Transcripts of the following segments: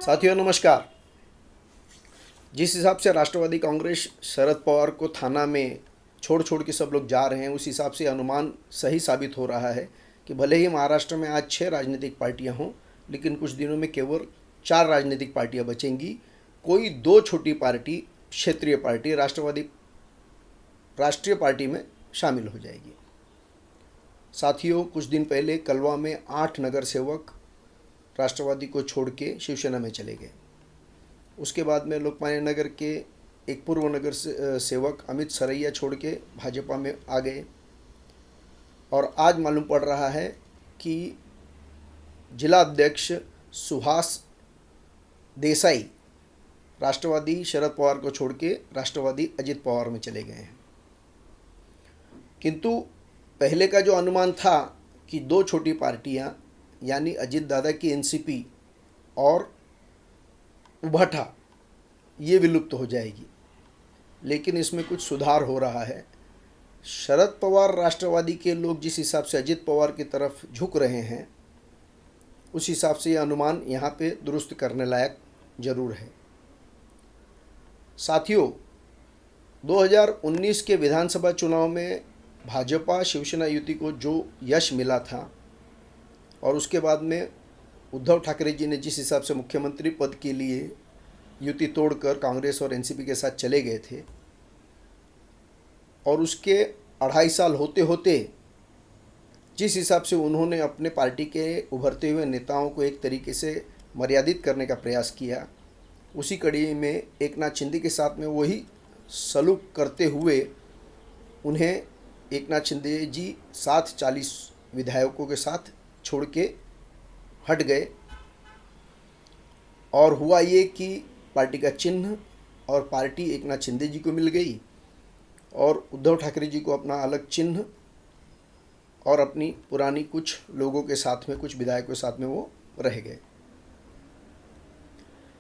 साथियों नमस्कार। जिस हिसाब से राष्ट्रवादी कांग्रेस शरद पवार को थाना में छोड़ छोड़ के सब लोग जा रहे हैं, उस हिसाब से अनुमान सही साबित हो रहा है कि भले ही महाराष्ट्र में आज 6 राजनीतिक पार्टियां हों, लेकिन कुछ दिनों में केवल 4 राजनीतिक पार्टियां बचेंगी। कोई 2 छोटी पार्टी, क्षेत्रीय पार्टी राष्ट्रवादी राष्ट्रीय पार्टी में शामिल हो जाएगी। साथियों, कुछ दिन पहले कलवा में 8 नगर सेवक राष्ट्रवादी को छोड़ के शिवसेना में चले गए। उसके बाद में लोकमान्य नगर के एक पूर्व नगर सेवक अमित सरैया छोड़ के भाजपा में आ गए। और आज मालूम पड़ रहा है कि जिला अध्यक्ष सुहास देसाई राष्ट्रवादी शरद पवार को छोड़ के राष्ट्रवादी अजित पवार में चले गए हैं। किंतु पहले का जो अनुमान था कि 2 छोटी पार्टियां यानी अजित दादा की एनसीपी और उभाटा ये विलुप्त हो जाएगी, लेकिन इसमें कुछ सुधार हो रहा है। शरद पवार राष्ट्रवादी के लोग जिस हिसाब से अजित पवार की तरफ झुक रहे हैं, उस हिसाब से यह अनुमान यहाँ पे दुरुस्त करने लायक जरूर है। साथियों, 2019 के विधानसभा चुनाव में भाजपा शिवसेना युति को जो यश मिला था और उसके बाद में उद्धव ठाकरे जी ने जिस हिसाब से मुख्यमंत्री पद के लिए युति तोड़कर कांग्रेस और एनसीपी के साथ चले गए थे, और उसके 2.5 साल होते होते जिस हिसाब से उन्होंने अपने पार्टी के उभरते हुए नेताओं को एक तरीके से मर्यादित करने का प्रयास किया, उसी कड़ी में एकनाथ शिंदे के साथ में वही सलूक करते हुए उन्हें एकनाथ शिंदे जी साथ 40 विधायकों के साथ छोड़ के हट गए। और हुआ ये कि पार्टी का चिन्ह और पार्टी एकनाथ शिंदे जी को मिल गई और उद्धव ठाकरे जी को अपना अलग चिन्ह और अपनी पुरानी कुछ लोगों के साथ में, कुछ विधायकों के साथ में वो रह गए।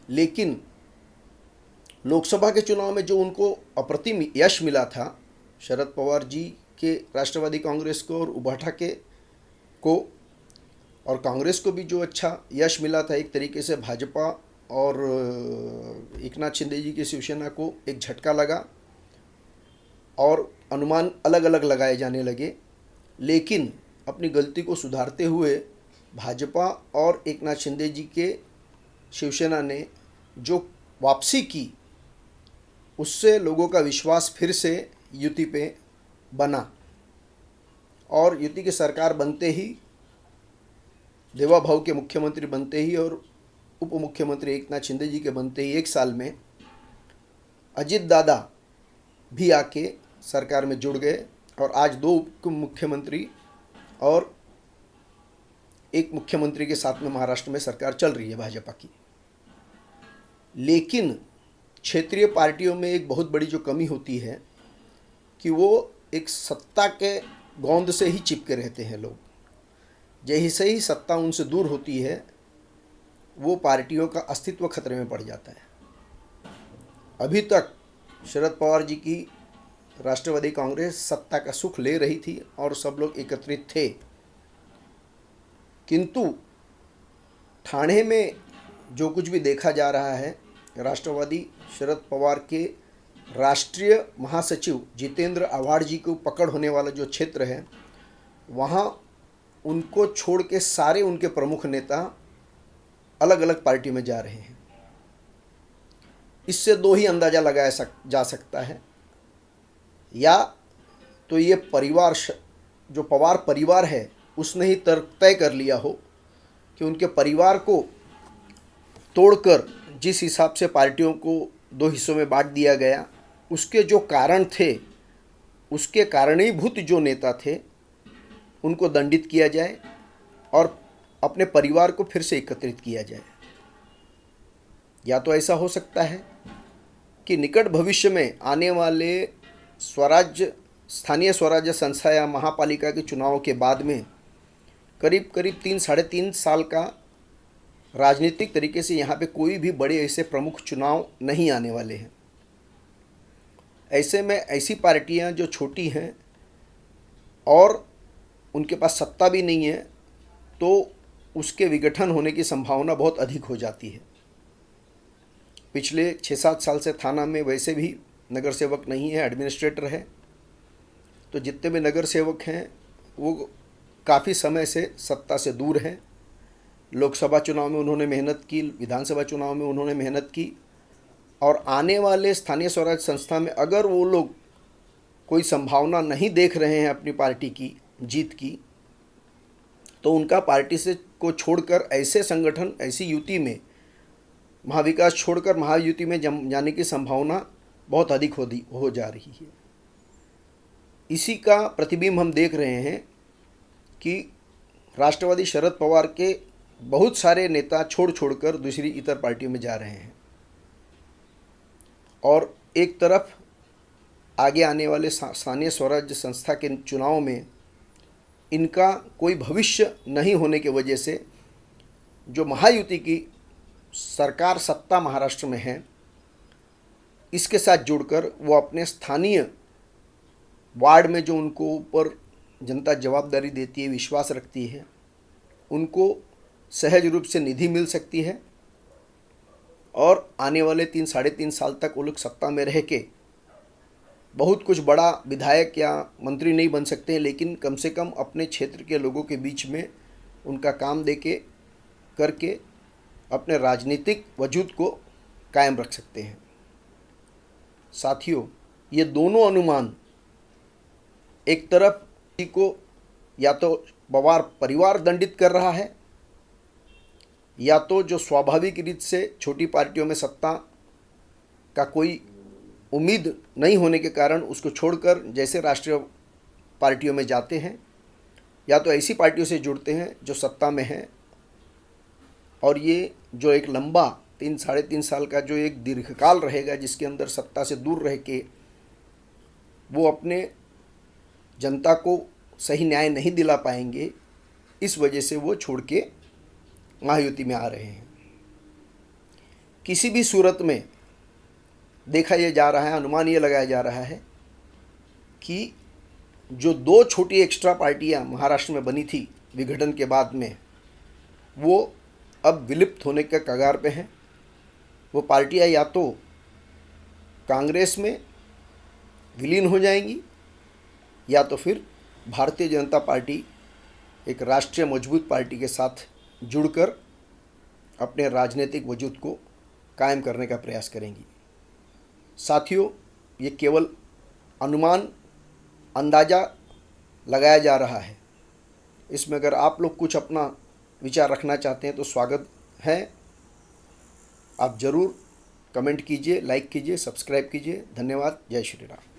लेकिन लोकसभा के चुनाव में जो उनको अप्रतिम यश मिला था, शरद पवार जी के राष्ट्रवादी कांग्रेस को और उभाटा के को और कांग्रेस को भी जो अच्छा यश मिला था, एक तरीके से भाजपा और एकनाथ शिंदे जी की शिवसेना को एक झटका लगा और अनुमान अलग अलग लगाए जाने लगे। लेकिन अपनी गलती को सुधारते हुए भाजपा और एकनाथ शिंदे जी के शिवसेना ने जो वापसी की, उससे लोगों का विश्वास फिर से युति पे बना और युति की सरकार बनते ही, देवा भाव के मुख्यमंत्री बनते ही और उप मुख्यमंत्री एकनाथ शिंदे जी के बनते ही 1 साल में अजित दादा भी आके सरकार में जुड़ गए और आज 2 उप मुख्यमंत्री और एक मुख्यमंत्री के साथ में महाराष्ट्र में सरकार चल रही है भाजपा की। लेकिन क्षेत्रीय पार्टियों में एक बहुत बड़ी जो कमी होती है कि वो एक सत्ता के गोंद से ही चिपके रहते हैं लोग। जैसे ही सत्ता उनसे दूर होती है, वो पार्टियों का अस्तित्व खतरे में पड़ जाता है। अभी तक शरद पवार जी की राष्ट्रवादी कांग्रेस सत्ता का सुख ले रही थी और सब लोग एकत्रित थे, किंतु ठाणे में जो कुछ भी देखा जा रहा है, राष्ट्रवादी शरद पवार के राष्ट्रीय महासचिव जितेंद्र आव्हाड जी को पकड़ होने वाला जो क्षेत्र है, वहाँ उनको छोड़ के सारे उनके प्रमुख नेता अलग अलग पार्टी में जा रहे हैं। इससे 2 ही अंदाज़ा लगाया जा सकता है, या तो ये परिवार जो पवार परिवार है उसने ही तय कर लिया हो कि उनके परिवार को तोड़कर जिस हिसाब से पार्टियों को 2 हिस्सों में बांट दिया गया, उसके जो कारण थे, उसके कारणीभूत जो नेता थे उनको दंडित किया जाए और अपने परिवार को फिर से एकत्रित किया जाए। या तो ऐसा हो सकता है कि निकट भविष्य में आने वाले स्थानीय स्वराज्य संस्था या महापालिका के चुनावों के बाद में करीब 3-3.5 साल का राजनीतिक तरीके से यहाँ पे कोई भी बड़े ऐसे प्रमुख चुनाव नहीं आने वाले हैं। ऐसे में ऐसी पार्टियाँ जो छोटी हैं और उनके पास सत्ता भी नहीं है, तो उसके विघटन होने की संभावना बहुत अधिक हो जाती है। पिछले 6-7 साल से थाना में वैसे भी नगर सेवक नहीं है, एडमिनिस्ट्रेटर है। तो जितने भी नगर सेवक हैं वो काफ़ी समय से सत्ता से दूर हैं। लोकसभा चुनाव में उन्होंने मेहनत की, विधानसभा चुनाव में उन्होंने मेहनत की, और आने वाले स्थानीय स्वराज संस्था में अगर वो लोग कोई संभावना नहीं देख रहे हैं अपनी पार्टी की जीत की, तो उनका पार्टी से को छोड़कर ऐसे संगठन, ऐसी युति में, महाविकास छोड़कर महायुति में जाने की संभावना बहुत अधिक हो जा रही है। इसी का प्रतिबिंब हम देख रहे हैं कि राष्ट्रवादी शरद पवार के बहुत सारे नेता छोड़कर दूसरी इतर पार्टियों में जा रहे हैं, और एक तरफ आगे आने वाले स्थानीय स्वराज्य संस्था के चुनाव में इनका कोई भविष्य नहीं होने की वजह से जो महायुति की सरकार सत्ता महाराष्ट्र में है, इसके साथ जुड़कर वो अपने स्थानीय वार्ड में जो उनको ऊपर जनता जवाबदारी देती है, विश्वास रखती है, उनको सहज रूप से निधि मिल सकती है, और आने वाले 3-3.5 साल तक वो लोग सत्ता में रह के बहुत कुछ बड़ा विधायक या मंत्री नहीं बन सकते हैं, लेकिन कम से कम अपने क्षेत्र के लोगों के बीच में उनका काम करके अपने राजनीतिक वजूद को कायम रख सकते हैं। साथियों, ये दोनों अनुमान एक तरफ को या तो पवार परिवार दंडित कर रहा है, या तो जो स्वाभाविक रीत से छोटी पार्टियों में सत्ता का कोई उम्मीद नहीं होने के कारण उसको छोड़कर जैसे राष्ट्रीय पार्टियों में जाते हैं, या तो ऐसी पार्टियों से जुड़ते हैं जो सत्ता में हैं, और ये जो एक लंबा 3-3.5 साल का जो एक दीर्घकाल रहेगा, जिसके अंदर सत्ता से दूर रह के वो अपने जनता को सही न्याय नहीं दिला पाएंगे, इस वजह से वो छोड़ के महायुति में आ रहे हैं। किसी भी सूरत में देखा यह जा रहा है, अनुमान ये लगाया जा रहा है कि जो 2 छोटी एक्स्ट्रा पार्टियां महाराष्ट्र में बनी थी विघटन के बाद में, वो अब विलुप्त होने के कगार पे हैं। वो पार्टियां या तो कांग्रेस में विलीन हो जाएंगी, या तो फिर भारतीय जनता पार्टी एक राष्ट्रीय मजबूत पार्टी के साथ जुड़कर अपने राजनीतिक वजूद को कायम करने का प्रयास करेंगी। साथियों, ये केवल अनुमान, अंदाज़ा लगाया जा रहा है। इसमें अगर आप लोग कुछ अपना विचार रखना चाहते हैं तो स्वागत है। आप ज़रूर कमेंट कीजिए, लाइक कीजिए, सब्सक्राइब कीजिए। धन्यवाद। जय श्री राम।